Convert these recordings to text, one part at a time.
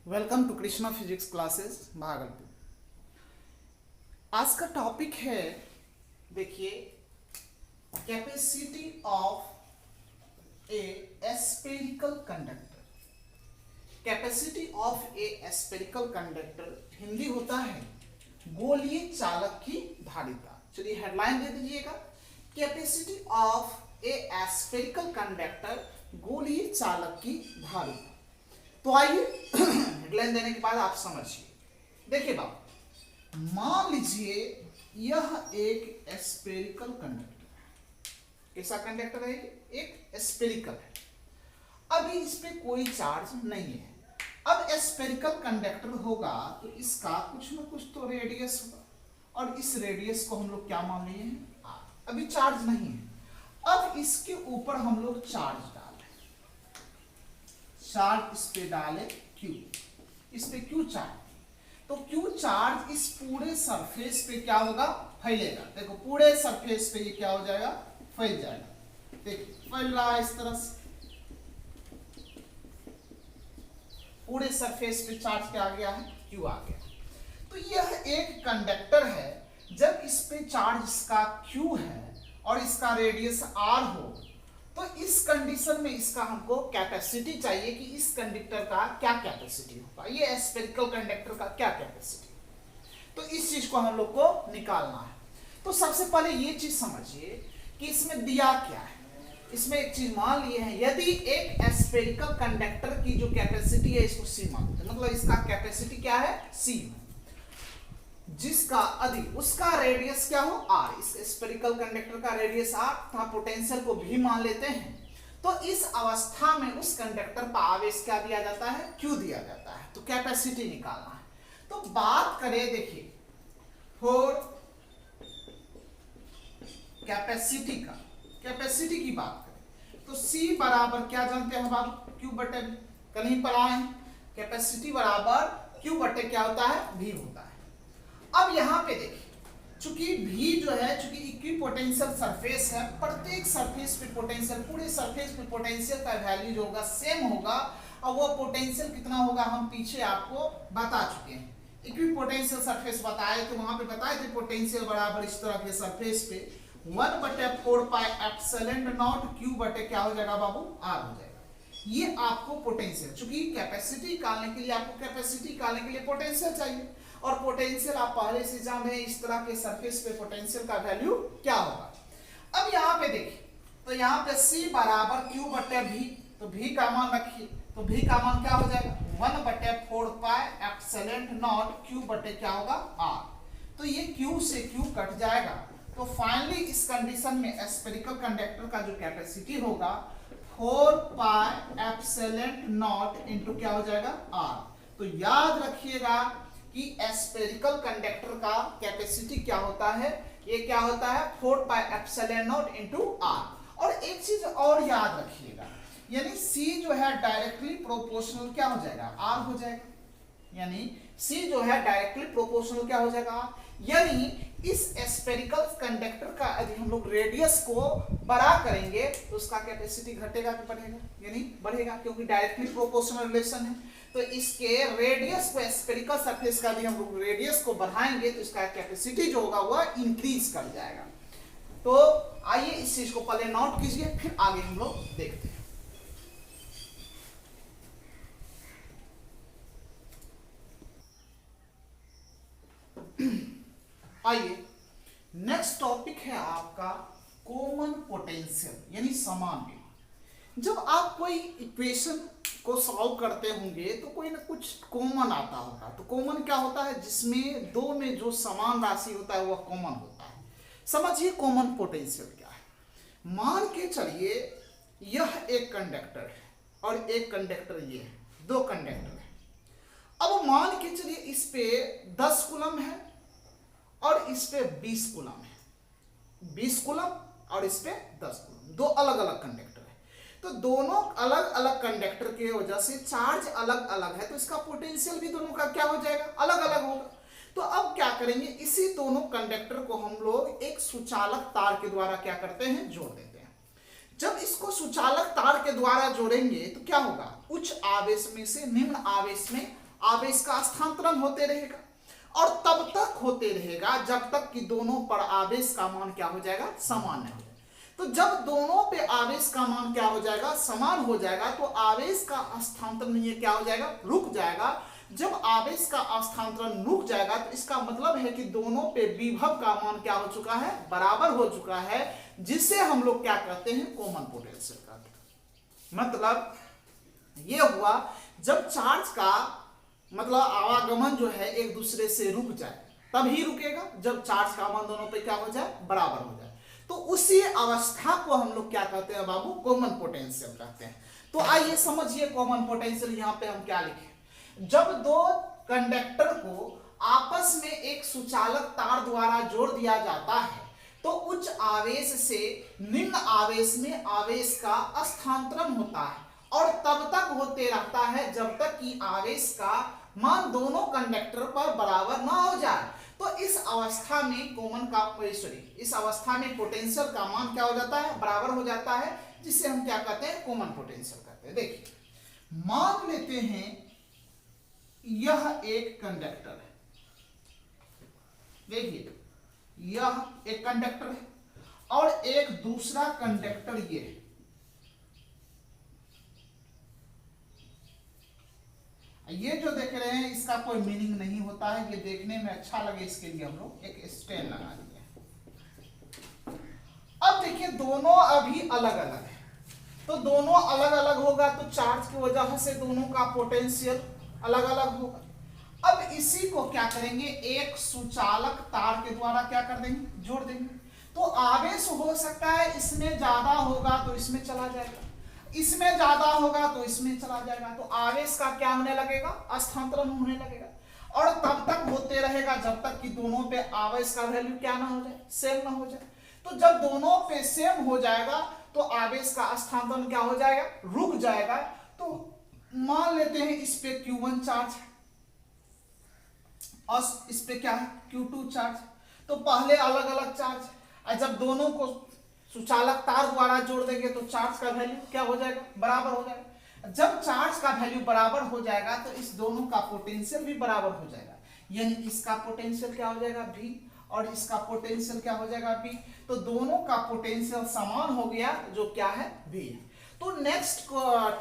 Welcome to Krishna physics classes Bhagalpur. आज का topic है, देखिए, capacity of a spherical conductor. Capacity of a spherical conductor Hindi होता है गोलीय चालक की धारिता। चलिए हेडलाइन दे दीजिएगा, capacity of a spherical conductor, गोलीय चालक की धारिता। तो आइए हेडलाइन देने के बाद आप समझिए। देखिए बाबू, मान लीजिए यह एक स्फेरिकल कंडक्टर है। कैसा कंडक्टर है? एक स्फेरिकल है। अभी इस पे कोई चार्ज नहीं है। अब स्फेरिकल कंडक्टर होगा तो इसका कुछ ना कुछ तो रेडियस होगा, और इस रेडियस को हम लोग क्या मान लिए हैं? आर। अभी चार्ज नहीं है। अब इसके ऊपर हम लोग चार्ज इस पे डाले Q, इस पे Q चार्ज। तो Q चार्ज इस पूरे सरफेस पे क्या होगा? फैलेगा। देखो पूरे सरफेस पे ये क्या हो जाएगा? फैल जाएगा। देखिए फैल रहा है इस तरह से, पूरे सरफेस पे चार्ज क्या आ गया है? Q आ गया। तो यह एक कंडक्टर है। जब इस पे चार्ज इसका Q है और इसका रेडियस R हो, तो इस कंडीशन में इसका हमको कैपेसिटी चाहिए कि इस कंडक्टर का क्या कैपेसिटी होगा, ये स्फेरिकल कंडक्टर का क्या कैपेसिटी। तो इस चीज को हम लोग को निकालना है। तो सबसे पहले ये चीज समझिए कि इसमें दिया क्या है। इसमें एक चीज मान लिए हैं, यदि एक स्फेरिकल कंडक्टर की जो कैपेसिटी है इसको C मानते हैं, मतलब इसका कैपेसिटी क्या है? C, जिसका अधिक उसका रेडियस क्या हो? R। इस स्फेरिकल कंडक्टर का रेडियस R था, पोटेंशियल को भी मान लेते हैं। तो इस अवस्था में उस कंडक्टर पर आवेश क्या दिया जाता है? Q दिया जाता है। तो कैपेसिटी निकालना है। तो बात करें, देखिए, फॉर कैपेसिटी का, कैपेसिटी की बात करें तो C बराबर क्या जानते हैं बाबू? Q बटे V। कल ही पढ़ा है, कैपेसिटी बराबर Q बटे क्या होता है? V होता है। अब यहां पे देखिए, चूंकि V जो है, चूंकि इक्विपोटेंशियल सरफेस है, प्रत्येक सरफेस पे पोटेंशियल, पूरे सरफेस पे पोटेंशियल का वैल्यू जो होगा सेम होगा। और वो पोटेंशियल कितना होगा हम पीछे आपको बता चुके हैं। इक्विपोटेंशियल सरफेस बताए तो वहां पे बताए थे पोटेंशियल बराबर इस तरह के सरफेस पे 1/4 पाई एप्सिलॉन नॉट Q बटे क्या हो जाएगा बाबू? R हो जाएगा। ये आपको पोटेंशियल, चूंकि कैपेसिटी निकालने के लिए आपको कैपेसिटी निकालने के लिए पोटेंशियल चाहिए, और पोटेंशियल आप पहले से जान रहे हैं इस तरह के सरफेस पे पोटेंशियल का वैल्यू क्या होगा। अब यहाँ पे देखिए, तो यहाँ पे C बराबर Q बटे V, तो V का मान रखिए, तो V का मान क्या हो जाएगा? 1/4 पाई एप्सिलॉन नॉट Q बटे क्या होगा? R। तो ये Q से Q कट जाएगा। तो फाइनली इस कंडीशन में स्फेरिकल कंडक्टर का जो कैपेसिटी होगा 4 पाई एप्सिलॉन नॉट इंटू क्या हो जाएगा? R। तो याद रखिएगा कि स्फेरिकल कंडक्टर का कैपेसिटी क्या होता है? ये क्या होता है? 4 pi epsilon not into R। और एक चीज और याद रखिएगा, यानी C जो है डायरेक्टली प्रोपोर्शनल क्या हो जाएगा? R हो जाएगा। यानी C जो है डायरेक्टली प्रोपोर्शनल क्या हो जाएगा? यानी इस स्फेरिकल कंडक्टर का यदि हम लोग रेडियस को बड़ा करेंगे तो उसका कैपेसिटी घटेगा कि बढ़ेगा? यानी बढ़ेगा, क्योंकि डायरेक्टली प्रोपोर्शनल रिलेशन है। तो इसके रेडियस को, स्फेरिकल सरफेस का भी हम लोग रेडियस को बढ़ाएंगे तो इसका कैपेसिटी जो होगा वह इंक्रीज कर जाएगा। तो आइए इस चीज को पहले नोट कीजिए, फिर आगे हम लोग देखते हैं। आइए नेक्स्ट टॉपिक है आपका कॉमन पोटेंशियल, यानी समान विभव। जब आप कोई इक्वेशन को सॉल्व करते होंगे तो कोई ना कुछ कॉमन आता होगा। तो कॉमन क्या होता है? जिसमें दो में जो समान राशि होता है वह कॉमन होता है। समझिए कॉमन पोटेंशियल क्या है। मान के चलिए यह एक कंडक्टर है और एक कंडक्टर ये है, दो कंडक्टर है। अब मान के चलिए इस पे 10 कूलम है और इस पे 20 कूलम है। 20 कूलम और इस पे 10 कूलम, दो अलग अलग कंडक्टर है। तो दोनों अलग अलग कंडक्टर की वजह से चार्ज अलग अलग है, तो इसका पोटेंशियल भी दोनों का क्या हो जाएगा? अलग अलग होगा। तो अब क्या करेंगे? इसी दोनों कंडक्टर को हम लोग एक सुचालक तार के द्वारा क्या करते हैं? जोड़ देते हैं। जब इसको सुचालक तार के द्वारा जोड़ेंगे तो क्या होगा? उच्च आवेश में से निम्न आवेश में आवेश का स्थानांतरण होते रहेगा और तब तक होते रहेगा जब तक कि दोनों पर आवेश का मान क्या हो जाएगा, समान है। तो जब दोनों पे आवेश का मान क्या हो जाएगा, समान हो जाएगा, तो आवेश का स्थानांतरण ये क्या हो जाएगा, रुक जाएगा। जब आवेश का स्थानांतरण रुक जाएगा तो इसका मतलब है कि दोनों पे विभव का मान क्या हो चुका है, बराबर हो चुका है, जिसे हम लोग क्या कहते हैं, कॉमन पोटेंशियल कहते हैं। मतलब ये हुआ जब चार्ज का मतलब आवागमन जो है एक दूसरे से रुक जाए, तभी रुकेगा जब चार्ज का मान दोनों पे क्या हो जाए, बराबर हो जाए। तो उसी अवस्था को हम लोग क्या कहते हैं बाबू, कॉमन पोटेंशियल कहते हैं। तो आइए समझिए कॉमन पोटेंशियल यहाँ पे हम क्या लिखे। जब दो कंडक्टर को आपस में एक सुचालक तार द्वारा जोड़ दिया जाता है तो उच्च आवेश से निम्न आवेश में आवेश का स्थानांतरण होता है और तब तक होते रहता है जब तक कि आवेश का मान दोनों कंडक्टर पर बराबर ना हो जाए। तो इस अवस्था में कॉमन का इस अवस्था में पोटेंशियल का मान क्या हो जाता है, बराबर हो जाता है, जिसे हम क्या कहते हैं, कॉमन पोटेंशियल कहते हैं। देखिए मान लेते हैं यह एक कंडक्टर है, देखिए यह एक कंडक्टर है और एक दूसरा कंडक्टर ये है। ये जो देख रहे हैं इसका कोई मीनिंग नहीं होता है, ये देखने में अच्छा लगे इसके लिए हम लोग एक स्टैंड लगा दिए। अब देखिए दोनों अभी अलग अलग है, तो दोनों अलग अलग होगा तो चार्ज की वजह से दोनों का पोटेंशियल अलग अलग होगा। अब इसी को क्या करेंगे, एक सुचालक तार के द्वारा क्या कर देंगे, जोड़ देंगे। तो आवेश हो सकता है इसमें ज्यादा होगा तो इसमें चला जाएगा, इसमें ज्यादा होगा तो इसमें चला जाएगा। तो आवेश का क्या होने लगेगा, स्थानांतरण होने लगेगा और तब तक होते रहेगा जब तक कि दोनों पे आवेश का वैल्यू क्या ना हो जाए, सेम ना हो जाए। तो जब दोनों पे सेम हो जाएगा तो आवेश का स्थानांतरण क्या हो जाएगा, रुक जाएगा। तो मान लेते हैं इस पे Q1 चार्ज है और इस पे क्या है, Q2 चार्ज। तो पहले अलग अलग चार्ज है, जब दोनों को सुचालक तार द्वारा जोड़ देंगे तो चार्ज का वैल्यू क्या हो जाएगा, बराबर हो जाएगा। जब चार्ज का वैल्यू बराबर हो जाएगा तो इस दोनों का पोटेंशियल भी बराबर हो जाएगा, यानी इसका पोटेंशियल क्या हो जाएगा V और इसका पोटेंशियल क्या हो जाएगा V। तो दोनों का पोटेंशियल समान हो गया जो क्या है, V। तो नेक्स्ट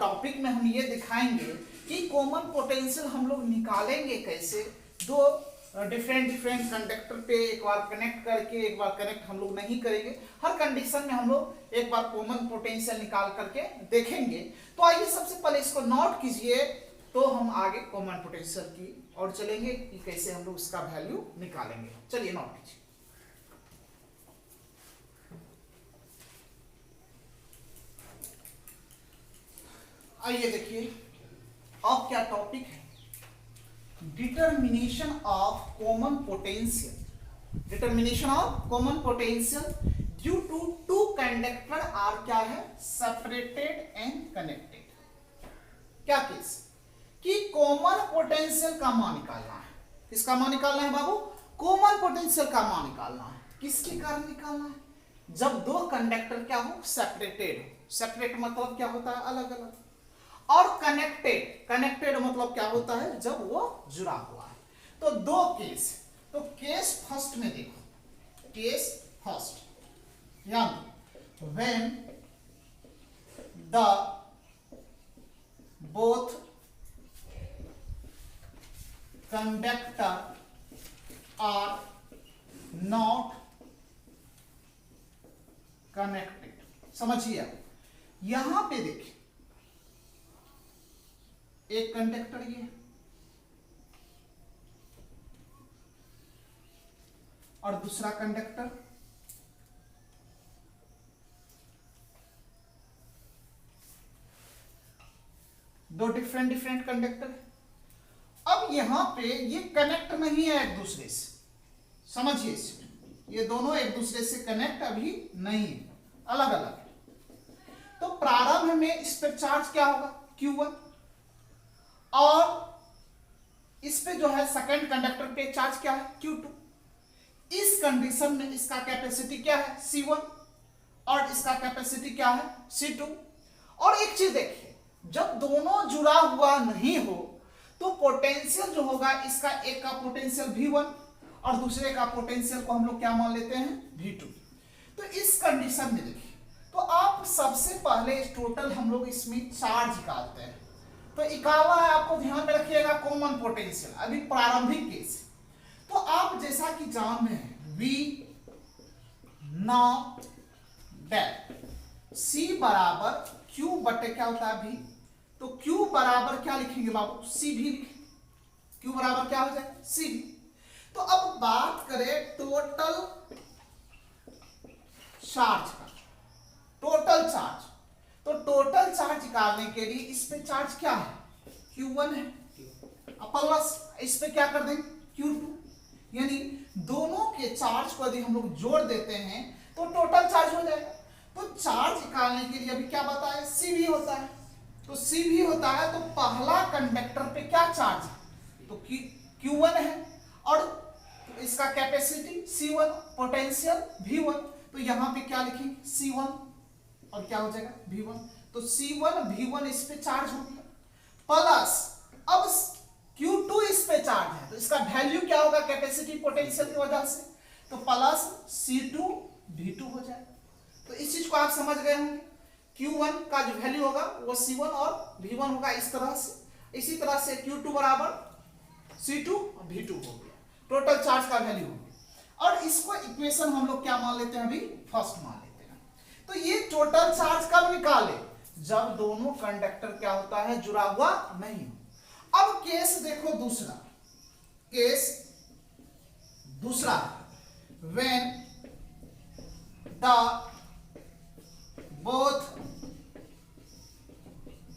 टॉपिक में हम ये दिखाएंगे कि कॉमन पोटेंशियल हम लोग निकालेंगे कैसे। दो डिफरेंट कंडक्टर पे एक बार कनेक्ट करके, एक बार कनेक्ट हम लोग नहीं करेंगे, हर कंडीशन में हम लोग एक बार कॉमन पोटेंशियल निकाल करके देखेंगे। तो आइए सबसे पहले इसको नोट कीजिए, तो हम आगे कॉमन पोटेंशियल की और चलेंगे कि कैसे हम लोग इसका वैल्यू निकालेंगे। चलिए नोट कीजिए। आइए देखिए अब क्या टॉपिक है, determination of common potential. Determination of common potential due to two conductor are क्या है, सेपरेटेड एंड कनेक्टेड। क्या केस कि कॉमन पोटेंशियल का मान निकालना है। किसका मान निकालना है बाबू, कॉमन पोटेंशियल का मान निकालना है। किसके कारण निकालना है, जब दो कंडक्टर क्या हो, सेपरेटेड हो। सेपरेट मतलब क्या होता है, अलग अलग, और कनेक्टेड मतलब क्या होता है, जब वो जुड़ा हुआ है। तो दो केस, तो केस फर्स्ट में देखो, केस फर्स्ट यानी when the both conductor are not connected. समझिए यहां पे देखिए एक कंडक्टर ये और दूसरा कंडक्टर, दो डिफरेंट कंडक्टर। अब यहां पे ये कनेक्ट नहीं है एक दूसरे से, समझिए इसमें ये दोनों एक दूसरे से कनेक्ट अभी नहीं है, अलग अलग है। तो प्रारंभ में इस पर चार्ज क्या होगा, Q1, और इस पे जो है सेकंड कंडक्टर पे चार्ज क्या है, Q2। इस कंडीशन में इसका कैपेसिटी क्या है, C1, और इसका कैपेसिटी क्या है, C2। और एक चीज देखिए, जब दोनों जुड़ा हुआ नहीं हो तो पोटेंशियल जो होगा इसका एक का पोटेंशियल V1 और दूसरे का पोटेंशियल को हम लोग क्या मान लेते हैं V2। तो इस कंडीशन में देखिए, तो आप सबसे पहले टोटल हम लोग इसमें चार्ज निकालते हैं। तो निकालना है, आपको ध्यान में रखिएगा कॉमन पोटेंशियल, अभी प्रारंभिक केस। तो आप जैसा कि जान रहे हैं V नाउ डेट C बराबर Q बटे क्या होता है V। तो Q बराबर क्या लिखेंगे बाबू, C भी लिखेंगे। Q बराबर क्या हो जाएगा C भी। तो अब बात करें टोटल चार्ज का, टोटल चार्ज। तो टोटल चार्ज निकालने के लिए इस पे चार्ज क्या है Q1 है, प्लस इस पे क्या कर देंगे Q2, यानी दोनों के चार्ज को यदि हम लोग जोड़ देते हैं तो टोटल चार्ज हो जाएगा। तो चार्ज निकालने के लिए अभी क्या बताया C भी होता है। तो C भी होता है तो पहला कंडक्टर पे क्या चार्ज है तो Q1 है और इसका कैपेसिटी C1, पोटेंशियल V1। तो यहां पे क्या लिखेंगे C1 और क्या हो जाएगा V1। तो C1 V1 इस पे चार्ज हो गया, प्लस अब Q2 इस पे चार्ज है तो इसका वैल्यू क्या होगा कैपेसिटी पोटेंशियल की वजह से, तो प्लस C2 V2 हो जाएगा। तो इस चीज को आप समझ गए होंगे, Q1 का जो वैल्यू होगा वो C1 और V1 होगा इस तरह से। इसी तरह से Q2 बराबर C2 और V2 हो गया, टोटल चार्ज का वैल्यू हो गया। और इसको इक्वेशन हम लोग क्या मान लेते हैं, अभी फर्स्ट मान लेते हैं। तो ये टोटल चार्ज कब निकाले, जब दोनों कंडक्टर क्या होता है जुड़ा हुआ नहीं हो। अब केस देखो दूसरा, केस दूसरा, when the both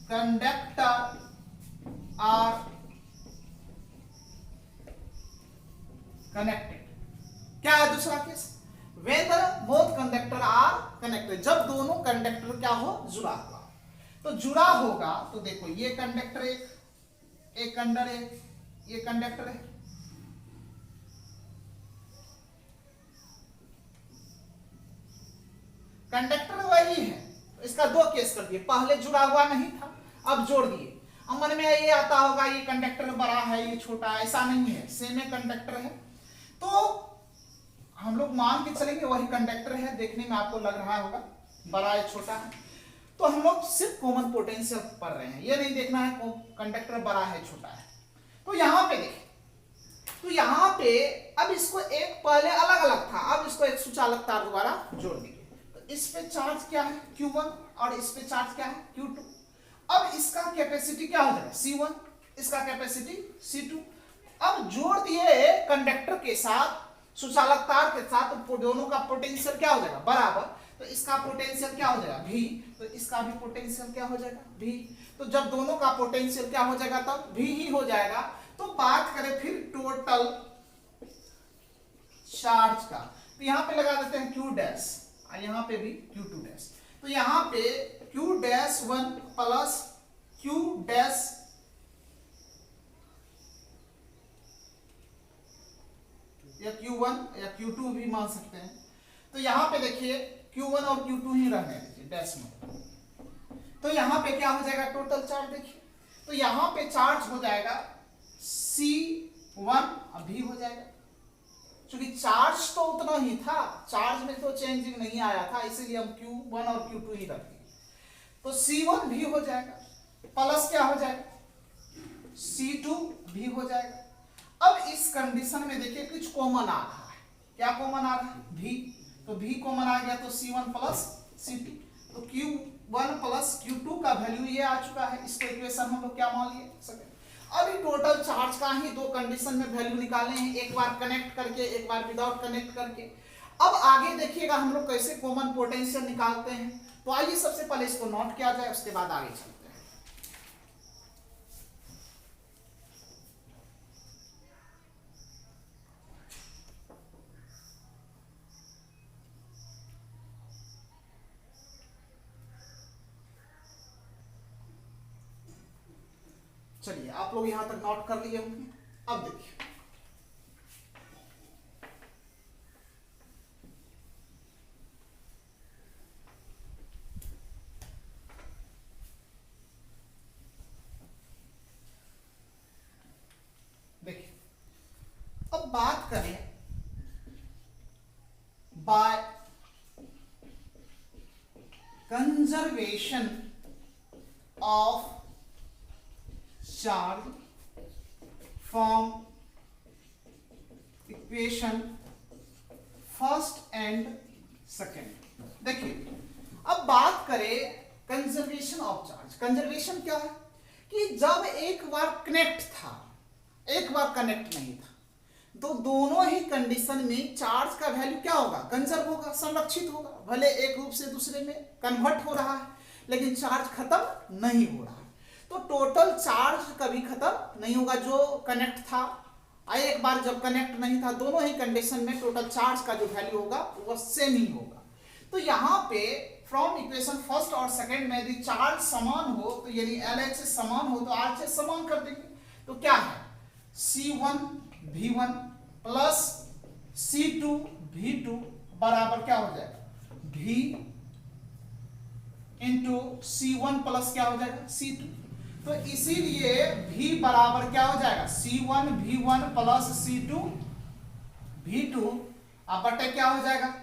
conductor are connected। क्या है दूसरा case, when the both conductor are connected, जब दोनों कंडक्टर क्या हो जुड़ा हुआ। तो जुड़ा होगा तो देखो ये कंडक्टर एक अंडर एक, ये कंडक्टर है, कंडक्टर वही है। इसका दो केस कर दिए, पहले जुड़ा हुआ नहीं था अब जोड़ दिए। अब मन में ये आता होगा ये कंडक्टर बड़ा है ये छोटा है, ऐसा नहीं है, सेम है कंडक्टर है। तो हम लोग मान के चलेंगे वही कंडक्टर है, देखने में आपको लग रहा होगा बड़ा है छोटा है। तो हम लोग सिर्फ कॉमन पोटेंशियल पढ़ रहे हैं, ये नहीं देखना है कंडक्टर बड़ा है छोटा है। तो यहां पे देखिए, तो यहां पे अब इसको एक पहले अलग अलग था, अब इसको एक सुचालक तार द्वारा जोड़ दिए। इस पे चार्ज क्या है Q1 और इस पे चार्ज क्या है Q2। अब इसका कैपेसिटी क्या हो जाएगा C1, इसका कैपेसिटी C2। अब जोड़ दिए कंडक्टर के साथ सुचालक तार के साथ, तो दोनों का पोटेंशियल क्या हो जाएगा बराबर। तो इसका पोटेंशियल क्या हो जाएगा V, तो इसका भी पोटेंशियल क्या हो जाएगा V। तो जब दोनों का पोटेंशियल क्या हो जाएगा तब V ही हो जाएगा। तो बात करें फिर टोटल चार्ज का, तो यहां पे लगा देते हैं Q डैश, यहां पे भी Q2 डैश। तो यहां पे Q dash 1 plus Q dash या Q1 या Q2 भी मान सकते हैं। तो यहां पे देखिए Q1 और Q2 ही रहने दीजिए डैश में। तो यहां पे क्या हो जाएगा टोटल चार्ज देखिए, तो यहां पे चार्ज हो जाएगा C1 अभी हो जाएगा, क्योंकि चार्ज तो उतना ही था, चार्ज में तो चेंजिंग नहीं आया था, इसीलिए हम Q1 और Q2 ही रखेंगे। तो C1 भी हो जाएगा, प्लस क्या हो जाएगा C2 भी हो जाएगा। अब इस कंडीशन में देखिए कुछ कॉमन आ रहा है, क्या कॉमन आ रहा है V। तो V कॉमन आ गया तो C1 प्लस C2। तो Q1 प्लस Q2 का वैल्यू ये आ चुका है, इसको इक्वेशन हम लोग क्या मान लिए सके। अभी टोटल चार्ज का ही दो कंडीशन में वैल्यू निकालने हैं, एक बार कनेक्ट करके एक बार विदाउट कनेक्ट करके। अब आगे देखिएगा हम लोग कैसे कॉमन पोटेंशियल निकालते हैं। तो आइए सबसे पहले इसको नोट किया जाए, उसके बाद आगे चलते हैं। चलिए आप लोग यहां तक नोट कर लिए होंगे। अब देखिए बात करें by conservation of charge from equation first and second. देखिए अब बात करें कंजर्वेशन ऑफ चार्ज। कंजर्वेशन क्या है कि जब एक बार कनेक्ट था, एक बार कनेक्ट नहीं था, तो दोनों ही कंडीशन में चार्ज का वैल्यू क्या होगा, कंजर्व होगा, संरक्षित होगा। भले एक रूप से दूसरे में कन्वर्ट हो रहा है लेकिन चार्ज खत्म नहीं हो रहा है। तो टोटल चार्ज कभी खत्म नहीं होगा जो कनेक्ट था। एक बार जब कनेक्ट नहीं था, दोनों ही कंडीशन में टोटल चार्ज का जो वैल्यू होगा वो सेम ही होगा। तो यहाँ पे फ्रॉम इक्वेशन फर्स्ट और सेकंड में यदि चार्ज समान हो, तो यदि LHS समान हो तो RHS समान कर देंगे। तो क्या है, C1 V1 plus C2 V2 बराबर क्या हो जाएगा, V इंटू C1 प्लस क्या हो जाएगा, C2। तो इसीलिए V बराबर क्या हो जाएगा, C1 V1 plus C2 V2 अब बटे क्या हो जाएगा,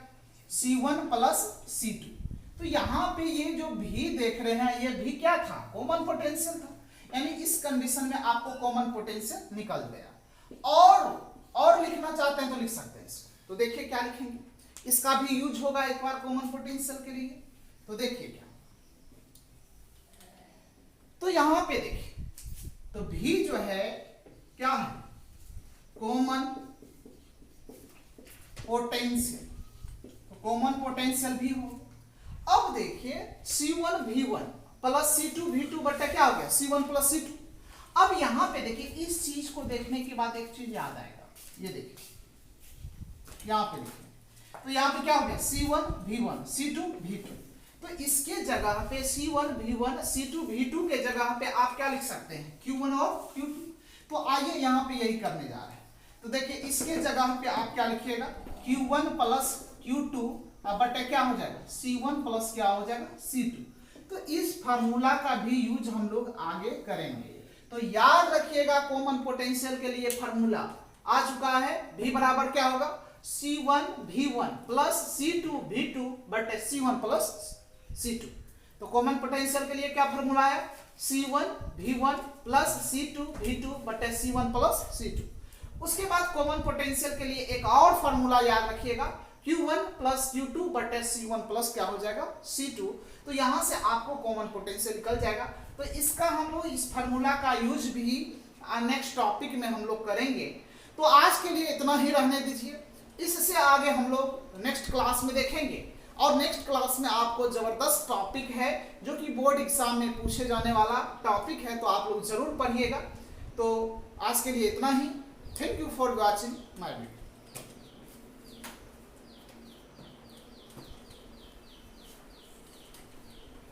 C1 प्लस C2। तो यहाँ पे ये जो V देख रहे हैं, ये V क्या था, कॉमन पोटेंशियल था, यानी इस कंडीशन में आपको कॉमन पोटेंशियल निकल गया। और लिखना चाहते हैं तो लिख सकते हैं इसको। तो देखिए क्या लिखेंगे, इसका भी यूज होगा एक बार कॉमन पोटेंशियल के लिए। तो देखिए क्या, तो यहां पे देखिए, तो V जो है क्या है, कॉमन पोटेंशियल, तो कॉमन पोटेंशियल भी हो। अब देखिए C1 V1 plus C2 V2 बटा क्या हो गया, C1 प्लस C2। अब यहां पे देखिए, इस चीज को देखने के बाद एक चीज याद आएगा, ये देखिए यहां पे देखिए, तो यहां पे क्या हो गया, C1 V1 C2 V2। तो इसके जगह पे C1 V1 C2 V2 के जगह पे आप क्या लिख सकते हैं, Q1 और Q2। तो आइए यहाँ पे यही करने जा रहे हैं। तो देखिए इसके जगह पे आप क्या लिखिएगा, Q1 प्लस Q2 बटे क्या हो जाएगा, C1 प्लस क्या हो जाएगा, C2। तो इस फार्मूला का भी यूज हम लोग आगे करेंगे। तो याद रखिएगा, कॉमन पोटेंशियल के लिए फार्मूला आ चुका है, V बराबर क्या होगा, C1 V1 plus C2 V2 बटे C1 प्लस C2। तो कॉमन पोटेंशियल के लिए क्या फार्मूला है, C1 V1 plus C2 V2 बटे C1 प्लस C2। उसके बाद कॉमन पोटेंशियल के लिए एक और फार्मूला याद रखिएगा, Q1 प्लस Q2 बटे C1 प्लस क्या हो जाएगा, C2। तो यहां से आपको कॉमन पोटेंशियल निकल जाएगा। तो इसका हम लोग इस फार्मूला का यूज भी नेक्स्ट टॉपिक में हम लोग करेंगे। तो आज के लिए इतना ही रहने दीजिए, इससे आगे हम लोग नेक्स्ट क्लास में देखेंगे। और नेक्स्ट क्लास में आपको जबरदस्त टॉपिक है जो कि बोर्ड एग्जाम में पूछे जाने वाला टॉपिक है, तो आप लोग जरूर पढ़िएगा। तो आज के लिए इतना ही। Thank you for watching my video.